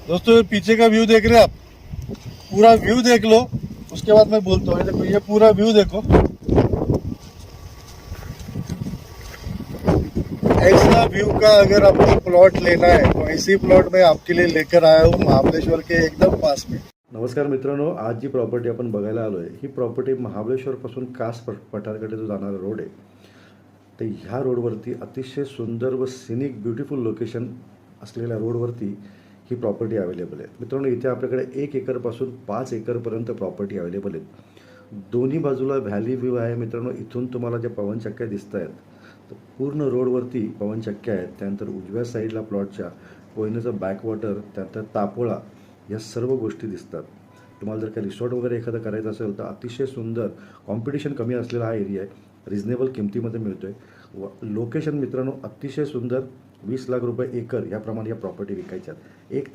दोस्तों ये पीछे का व्यू देख रहे हैं आप, पूरा व्यू देख लो, उसके बाद मैं बोलता हूँ। देखो ये पूरा व्यू देखो, ऐसा व्यू का अगर आपको प्लॉट लेना है तो ऐसी प्लॉट मैं आपके लिए लेकर आया हूँ महाबळेश्वर के एकदम पास में। नमस्कार मित्रांनो, आज जी प्रॉपर्टी आपण बघायला आलो आहे ही प्रॉपर्टी महाबळेश्वरपासून कास पठारकडे जो जाणारा रोड आहे, तर ह्या रोडवरती अतिशय सुंदर व सिनिक ब्युटिफुल लोकेशन असलेल्या रोडवरती ही प्रॉपर्टी अवेलेबल आहे। मित्रांनो, इथे आपल्याकडे 1 एकरपासून 5 एकरपर्यंत प्रॉपर्टी अवेलेबल आहेत। दोन्ही बाजूला व्हॅली व्ह्यू आहे। मित्रांनो, इथून तुम्हाला ज्या पवनचक्क्या दिसत आहेत तर पूर्ण रोडवरती पवनचक्क्या आहेत। त्यानंतर उजव्या साईडला प्लॉटच्या कोयनेचं बॅकवॉटर, त्यानंतर तापोळा, या सर्व गोष्टी दिसतात। तुम्हाला जर काही रिसॉर्ट वगैरे एखादं करायचं असेल तर अतिशय सुंदर, कॉम्पिटिशन कमी असलेला हा एरिया आहे, रिजनेबल किमतीमध्ये मिळतो आहे। व लोकेशन मित्रांनो अतिशय सुंदर, 20 लाख रुपये एकर याप्रमाणे या प्रॉपर्टी विकायच्या आहेत। एक